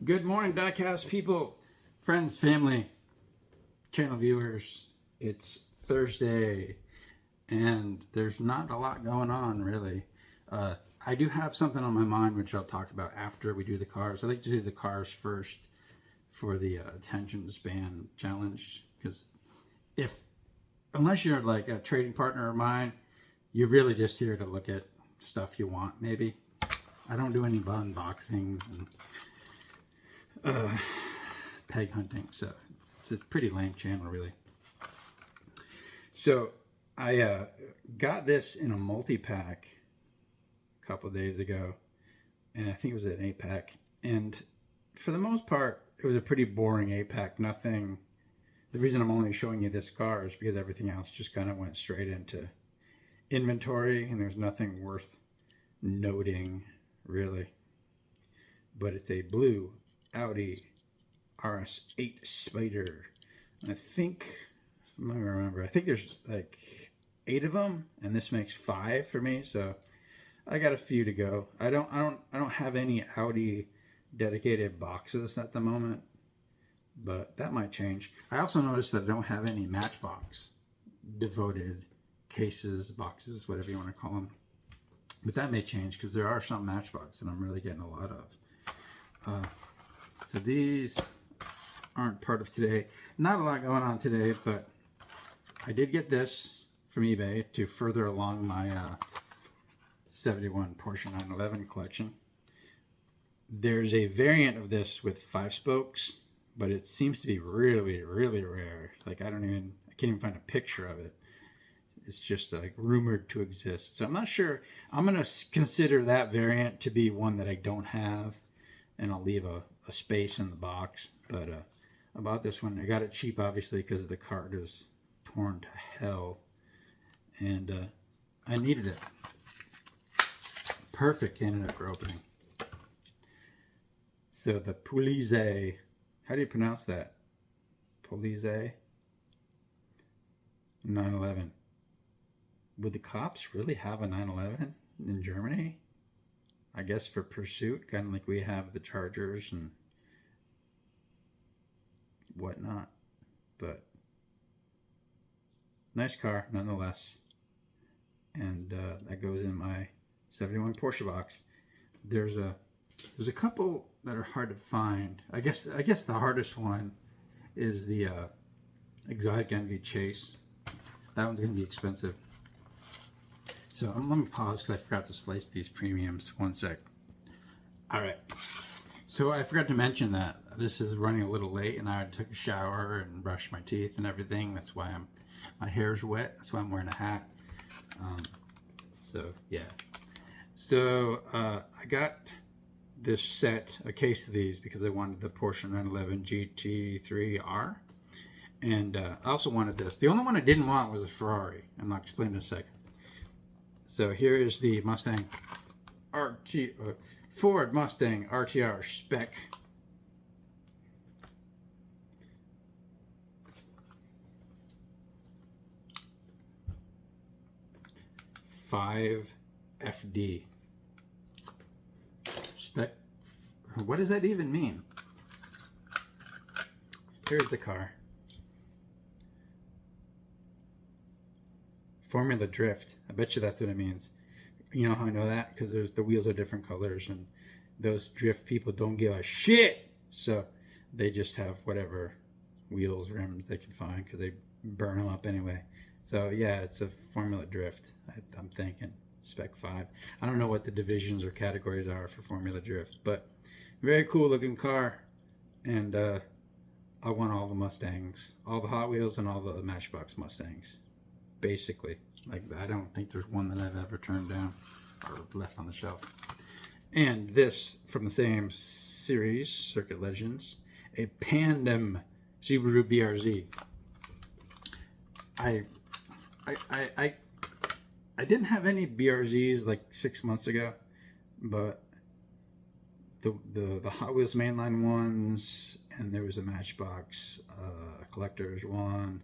Good morning, Diecast people, friends, family, channel viewers. It's Thursday, and there's not a lot going on, really. I do have something on my mind, which I'll talk about after we do the cars. I like to do the cars first for the attention span challenge, because unless you're like a trading partner of mine, you're really just here to look at stuff you want, maybe. I don't do any unboxings and peg hunting, so it's a pretty lame channel, really. So I got this in a multi-pack a couple of days ago, and I think it was an 8-pack, and for the most part it was a pretty boring 8-pack. Nothing. The reason I'm only showing you this car is because everything else just kind of went straight into inventory, and there's nothing worth noting, really. But it's a blue Audi RS8 Spider. I think, let me remember, I think there's like 8 of them, and this makes 5 for me, so I got a few to go. I don't have any Audi dedicated boxes at the moment, but that might change. I also noticed that I don't have any Matchbox devoted cases, boxes, whatever you want to call them. But that may change, because there are some Matchbox that I'm really getting a lot of. So these aren't part of today. Not a lot going on today, but I did get this from eBay to further along my 71 Porsche 911 collection. There's a variant of this with 5 spokes, but it seems to be really, really rare. Like I can't even find a picture of it. It's just like rumored to exist. So I'm not sure. I'm going to consider that variant to be one that I don't have, and I'll leave a space in the box. But about this one, I got it cheap, obviously, because the card is torn to hell, and I needed it. Perfect candidate for opening. So the Police, how do you pronounce that? Police 911. Would the cops really have a 911 in Germany? I guess for pursuit, kind of like we have the Chargers and whatnot. But nice car nonetheless. And that goes in my 71 Porsche box. There's a couple that are hard to find. I guess the hardest one is the Exotic Envy Chase. That one's going to be expensive. So let me pause because I forgot to slice these premiums. One sec. All right. So I forgot to mention that this is running a little late, and I took a shower and brushed my teeth and everything. That's why my hair's wet. That's why I'm wearing a hat. So yeah. So I got this set, a case of these, because I wanted the Porsche 911 GT3R, and I also wanted this. The only one I didn't want was a Ferrari, and I'll explain in a second. So here is the Ford Mustang RTR spec. FD spec. What does that even mean? Here's the car. Formula Drift. I bet you that's what it means. You know how I know that? Because the wheels are different colors, and those drift people don't give a shit. So they just have whatever wheels, rims they can find, because they burn them up anyway. So yeah, it's a Formula Drift. I'm thinking spec 5. I don't know what the divisions or categories are for Formula Drift, but very cool looking car. And I want all the Mustangs, all the Hot Wheels, and all the Matchbox Mustangs. Basically, like, I don't think there's one that I've ever turned down or left on the shelf. And this from the same series, Circuit Legends, a Pandem Subaru BRZ. I didn't have any BRZs like 6 months ago, but the Hot Wheels mainline ones, and there was a Matchbox collector's one.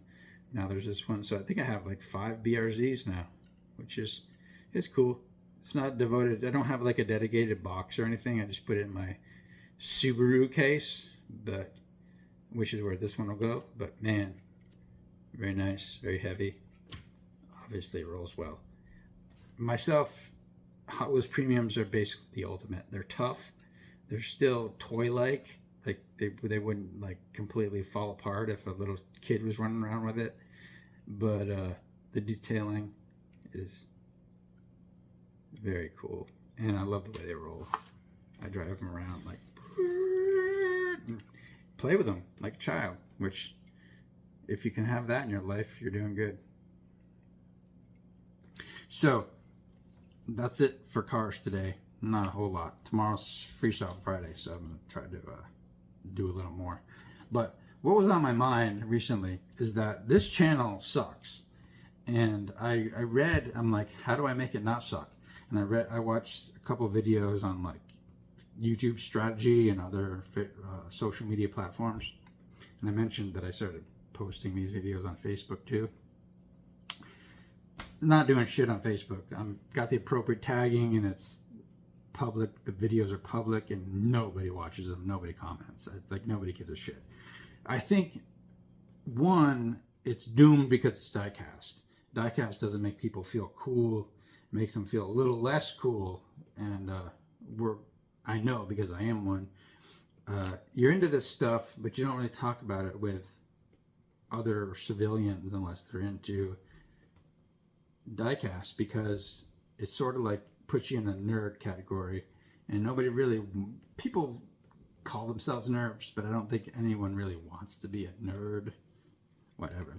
Now there's this one, so I think I have like 5 BRZs now, which is cool. It's not devoted. I don't have like a dedicated box or anything. I just put it in my Subaru case, but which is where this one will go. But man, very nice, very heavy. Obviously it rolls well. Myself, Hot Wheels Premiums are basically the ultimate. They're tough. They're still toy-like. Like they wouldn't like completely fall apart if a little kid was running around with it. But the detailing is very cool, and I love the way they roll. I drive them around like, play with them like a child, which if you can have that in your life, you're doing good. So that's it for cars today. Not a whole lot. Tomorrow's Freestyle Friday, so I'm going to try to do a little more. But what was on my mind recently is that this channel sucks. And I read, I'm like, how do I make it not suck? And I watched a couple of videos on like YouTube strategy and other social media platforms. And I mentioned that I started posting these videos on Facebook too. Not doing shit on Facebook. Got the appropriate tagging and it's public. The videos are public and nobody watches them. Nobody comments. Like nobody gives a shit. I think one, it's doomed because it's diecast. Diecast doesn't make people feel cool. It makes them feel a little less cool. And I know because I am one. You're into this stuff, but you don't really talk about it with other civilians unless they're into diecast, because it's sort of like puts you in a nerd category, and nobody really, people call themselves nerds, but I don't think anyone really wants to be a nerd, whatever.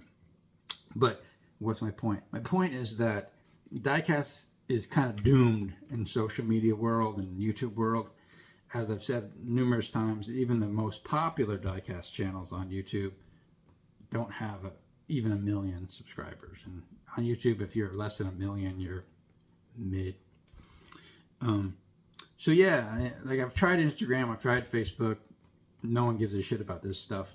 But what's my point? My point is that diecast is kind of doomed in social media world and YouTube world. As I've said numerous times, even the most popular diecast channels on YouTube don't have even 1 million subscribers. And on YouTube, if you're less than 1 million, you're mid. So yeah, I've tried Instagram, I've tried Facebook. No one gives a shit about this stuff.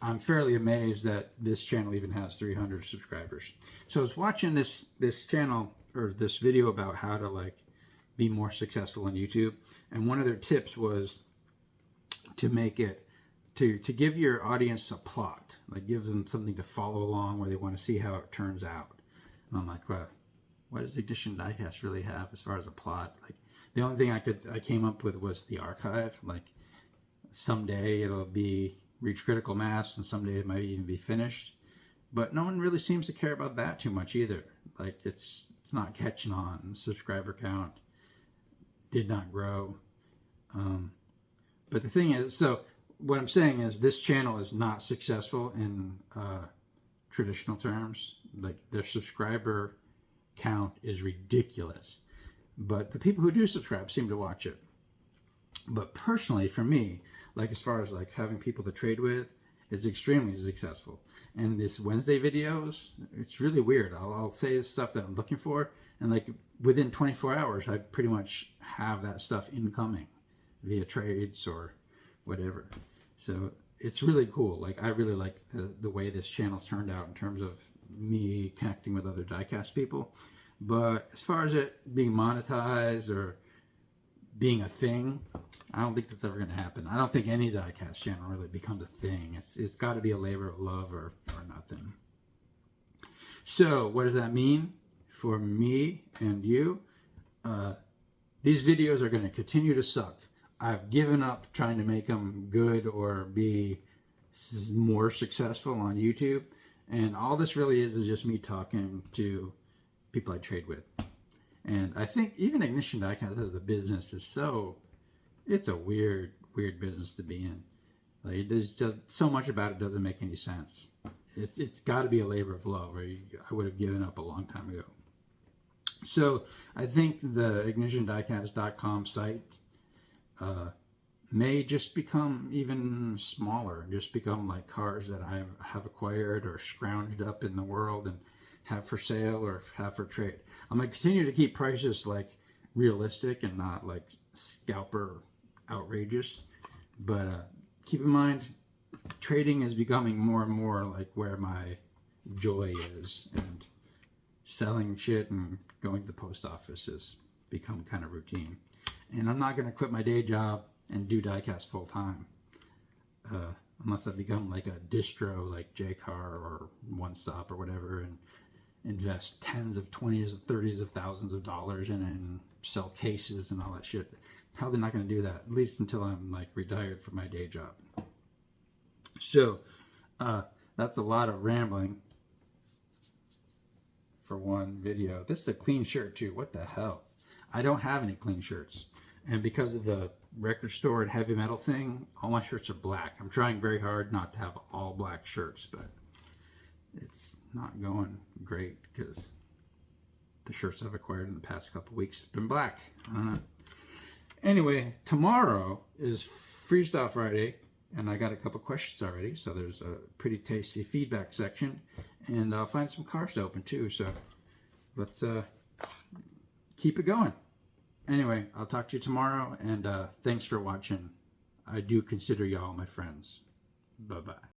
I'm fairly amazed that this channel even has 300 subscribers. So I was watching this channel, or this video about how to like be more successful on YouTube, and one of their tips was to make it to give your audience a plot, like give them something to follow along where they want to see how it turns out. And I'm like, well, what does Ignition Diecast really have as far as a plot? Like the only thing I came up with was the archive. Like someday it'll be reach critical mass, and someday it might even be finished. But no one really seems to care about that too much either. Like it's not catching on. The subscriber count did not grow. But the thing is, so what I'm saying is this channel is not successful in traditional terms. Like their subscriber count is ridiculous. But the people who do subscribe seem to watch it. But personally, for me, like as far as like having people to trade with, it's extremely successful. And this Wednesday videos, it's really weird. I'll say stuff that I'm looking for, and like within 24 hours, I pretty much have that stuff incoming via trades or whatever. So it's really cool. Like I really like the way this channel's turned out in terms of me connecting with other diecast people. But as far as it being monetized or being a thing, I don't think that's ever going to happen. I don't think any diecast channel really becomes a thing. It's got to be a labor of love or nothing. So what does that mean for me and you? These videos are going to continue to suck. I've given up trying to make them good or be more successful on YouTube. And all this really is just me talking to people I trade with. And I think even Ignition Diecast as a business is it's a weird business to be in. Like there's just so much about it doesn't make any sense. It's got to be a labor of love, or I would have given up a long time ago. So I think the ignitiondiecast.com site may just become even smaller, just become like cars that I have acquired or scrounged up in the world and have for sale or have for trade. I'm going to continue to keep prices like realistic and not like scalper outrageous, but keep in mind trading is becoming more and more like where my joy is, and selling shit and going to the post office has become kind of routine. And I'm not going to quit my day job and do diecast full time. Unless I become like a distro like JCar or One Stop or whatever, and invest tens of 20s of 30s of thousands of dollars in it and sell cases and all that shit. Probably not going to do that, at least until I'm like retired from my day job. So that's a lot of rambling for one video. This is a clean shirt too. What the hell? I don't have any clean shirts, and because of the record store and heavy metal thing, all my shirts are black. I'm trying very hard not to have all black shirts, but it's not going great because the shirts I've acquired in the past couple weeks have been black. I don't know. Anyway, tomorrow is Freestyle Friday, and I got a couple questions already, so there's a pretty tasty feedback section, and I'll find some cars to open too, so let's keep it going. Anyway, I'll talk to you tomorrow, and thanks for watching. I do consider y'all my friends. Bye-bye.